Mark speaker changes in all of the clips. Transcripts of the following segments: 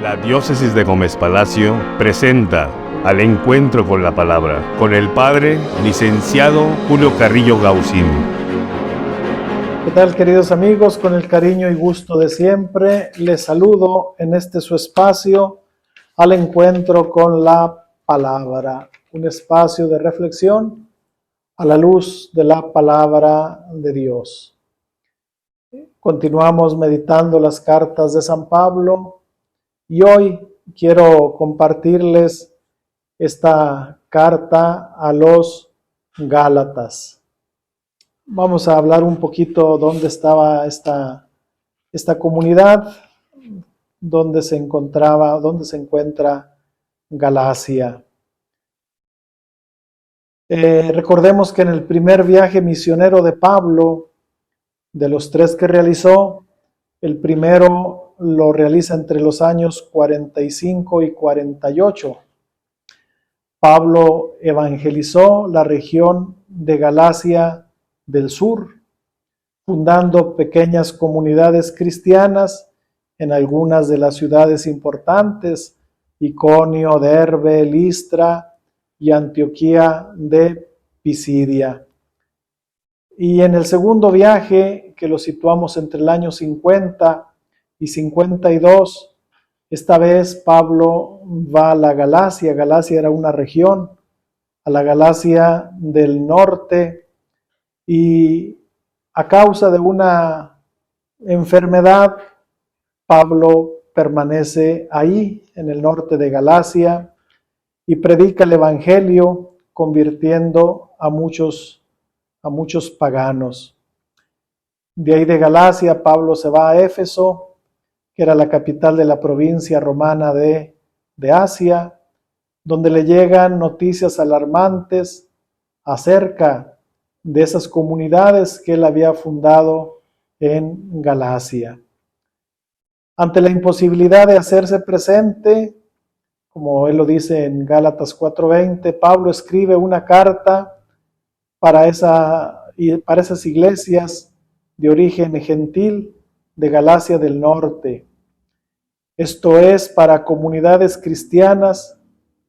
Speaker 1: La diócesis de Gómez Palacio presenta Al Encuentro con la Palabra, con el Padre Licenciado Julio Carrillo Gaucín.
Speaker 2: ¿Qué tal, queridos amigos? Con el cariño y gusto de siempre, les saludo en este su espacio, Al Encuentro con la Palabra, un espacio de reflexión a la luz de la Palabra de Dios. Continuamos meditando las cartas de San Pablo y hoy quiero compartirles esta carta a los Gálatas. Vamos a hablar un poquito dónde estaba esta comunidad, dónde se encuentra Galacia. Recordemos que en el primer viaje misionero de Pablo, de los 3 que realizó, el primero lo realiza entre los años 45 y 48. Pablo evangelizó la región de Galacia del sur, fundando pequeñas comunidades cristianas en algunas de las ciudades importantes, Iconio, Derbe, Listra y Antioquía de Pisidia. Y en el segundo viaje, que lo situamos entre el año 50 y 52, esta vez Pablo va a la Galacia. Galacia era una región, a la Galacia del norte, y a causa de una enfermedad, Pablo permanece ahí, en el norte de Galacia, y predica el Evangelio, convirtiendo a muchos paganos. De ahí de Galacia, Pablo se va a Éfeso, que era la capital de la provincia romana de Asia, donde le llegan noticias alarmantes acerca de esas comunidades que él había fundado en Galacia. Ante la imposibilidad de hacerse presente, como él lo dice en Gálatas 4:20, Pablo escribe una carta para esas iglesias de origen gentil de Galacia del norte. Esto es para comunidades cristianas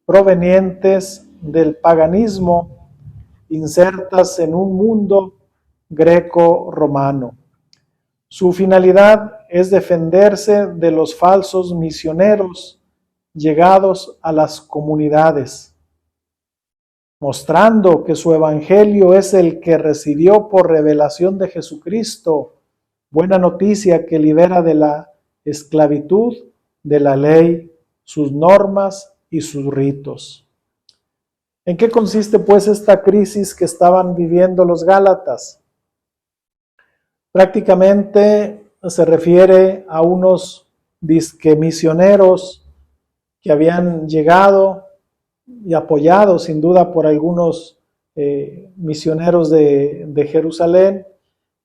Speaker 2: provenientes del paganismo, insertas en un mundo greco-romano. Su finalidad es defenderse de los falsos misioneros llegados a las comunidades, mostrando que su evangelio es el que recibió por revelación de Jesucristo, buena noticia que libera de la esclavitud de la ley, sus normas y sus ritos. ¿En qué consiste pues esta crisis que estaban viviendo los Gálatas? Prácticamente se refiere a unos disque misioneros que habían llegado y apoyados sin duda por algunos misioneros de Jerusalén.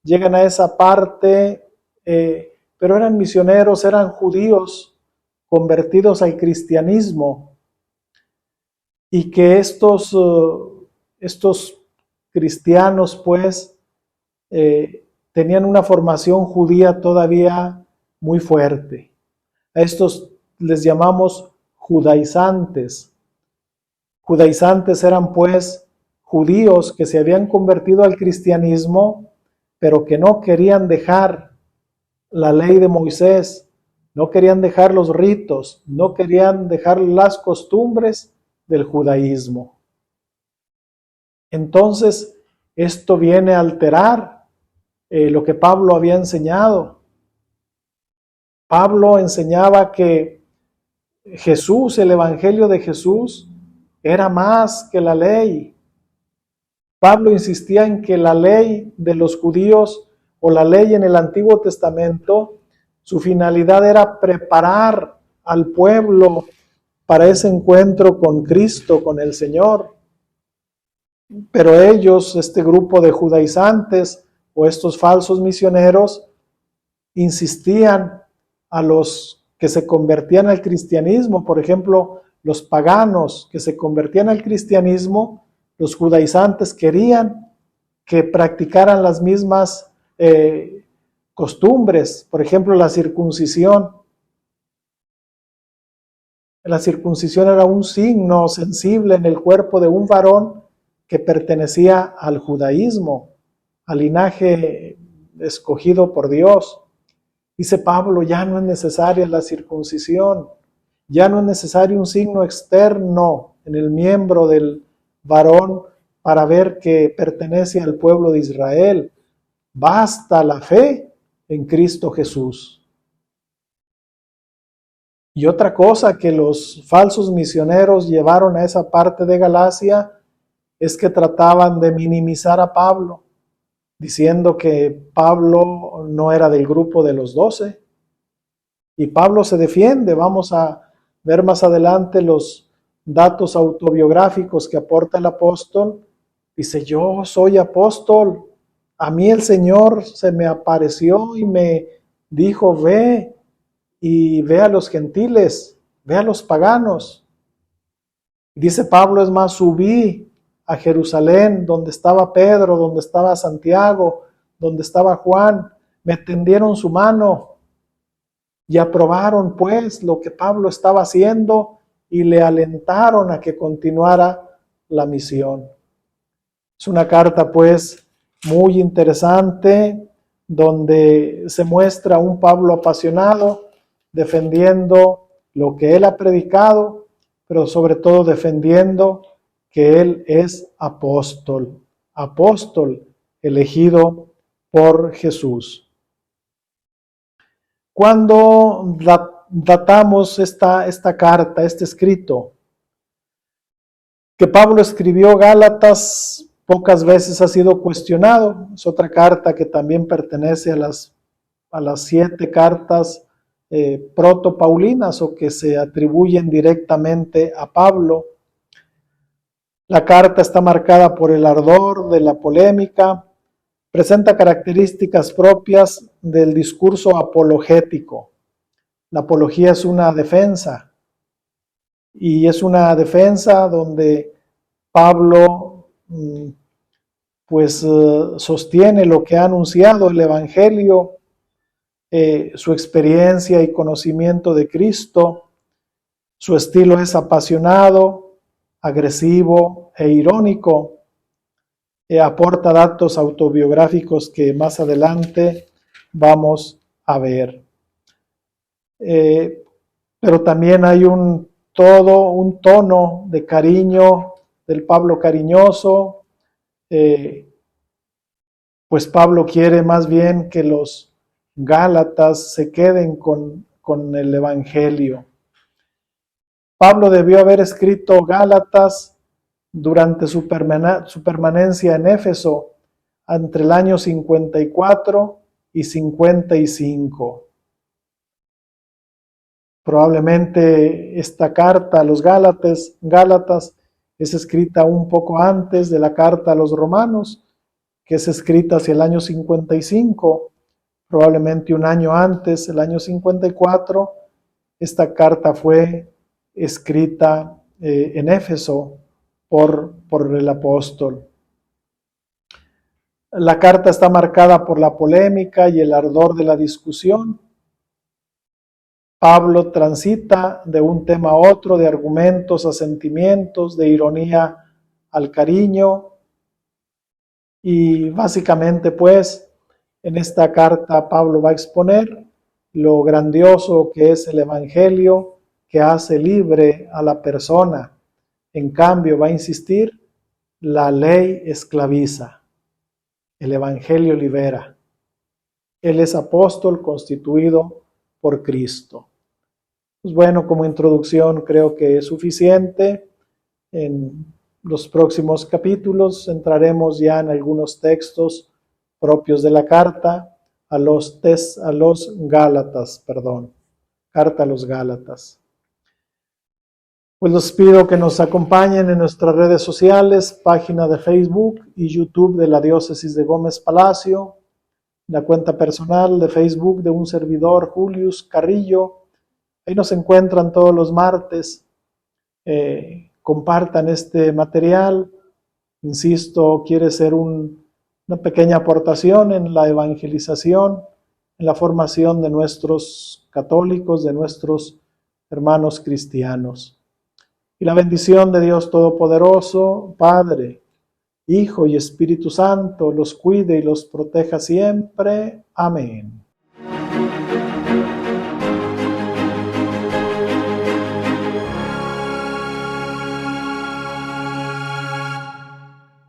Speaker 2: Llegan a esa parte, pero eran misioneros, eran judíos convertidos al cristianismo, y que estos cristianos pues tenían una formación judía todavía muy fuerte. A estos les llamamos judaizantes. Judaizantes eran pues judíos que se habían convertido al cristianismo, pero que no querían dejar la ley de Moisés, no querían dejar los ritos, no querían dejar las costumbres del judaísmo. Entonces, esto viene a alterar lo que Pablo había enseñado. Pablo enseñaba que Jesús, el Evangelio de Jesús, era más que la ley. Pablo insistía en que la ley de los judíos o la ley en el Antiguo Testamento, su finalidad era preparar al pueblo para ese encuentro con Cristo, con el Señor. Pero ellos, este grupo de judaizantes o estos falsos misioneros, insistían a los que se convertían al cristianismo, por ejemplo, los paganos que se convertían al cristianismo, los judaizantes querían que practicaran las mismas costumbres, por ejemplo, la circuncisión. La circuncisión era un signo sensible en el cuerpo de un varón que pertenecía al judaísmo, al linaje escogido por Dios. Dice Pablo, ya no es necesaria la circuncisión, ya no es necesario un signo externo en el miembro del varón para ver que pertenece al pueblo de Israel. Basta la fe en Cristo Jesús. Y otra cosa que los falsos misioneros llevaron a esa parte de Galacia es que trataban de minimizar a Pablo, diciendo que Pablo no era del grupo de los 12. Y Pablo se defiende. Vamos a ver más adelante los datos autobiográficos que aporta el apóstol. Dice, yo soy apóstol. A mí el Señor se me apareció y me dijo, ve y ve a los gentiles, ve a los paganos. Dice Pablo, es más, subí a Jerusalén, donde estaba Pedro, donde estaba Santiago, donde estaba Juan, me tendieron su mano y aprobaron pues lo que Pablo estaba haciendo y le alentaron a que continuara la misión. Es una carta pues muy interesante, donde se muestra un Pablo apasionado, defendiendo lo que él ha predicado, pero sobre todo defendiendo que él es apóstol elegido por Jesús. Cuando datamos esta carta, este escrito, que Pablo escribió Gálatas, pocas veces ha sido cuestionado. Es otra carta que también pertenece a las 7 cartas protopaulinas o que se atribuyen directamente a Pablo. La carta está marcada por el ardor de la polémica, presenta características propias del discurso apologético. La apología es una defensa, y es una defensa donde Pablo sostiene lo que ha anunciado el Evangelio, su experiencia y conocimiento de Cristo. Su estilo es apasionado, agresivo e irónico. Aporta datos autobiográficos que más adelante vamos a ver. Pero también hay un tono de cariño del Pablo cariñoso. Pues Pablo quiere más bien que los Gálatas se queden con el Evangelio. Pablo debió haber escrito Gálatas durante su permanencia en Éfeso entre el año 54 y 55. Probablemente esta carta a los Gálatas es escrita un poco antes de la carta a los Romanos, que es escrita hacia el año 55. Probablemente un año antes, el año 54, esta carta fue escrita en Éfeso por el apóstol. La carta está marcada por la polémica y el ardor de la discusión. Pablo transita de un tema a otro, de argumentos a sentimientos, de ironía al cariño, y básicamente pues en esta carta Pablo va a exponer lo grandioso que es el Evangelio, que hace libre a la persona. En cambio, va a insistir, la ley esclaviza, el Evangelio libera. Él es apóstol constituido por Cristo. Pues bueno, como introducción creo que es suficiente. En los próximos capítulos entraremos ya en algunos textos propios de la carta a los Gálatas, carta a los Gálatas. Pues los pido que nos acompañen en nuestras redes sociales, página de Facebook y YouTube de la Diócesis de Gómez Palacio, la cuenta personal de Facebook de un servidor, Julius Carrillo. Ahí nos encuentran todos los martes. Compartan este material. Insisto, quiere ser una pequeña aportación en la evangelización, en la formación de nuestros católicos, de nuestros hermanos cristianos. Y la bendición de Dios Todopoderoso, Padre, Hijo y Espíritu Santo, los cuide y los proteja siempre. Amén.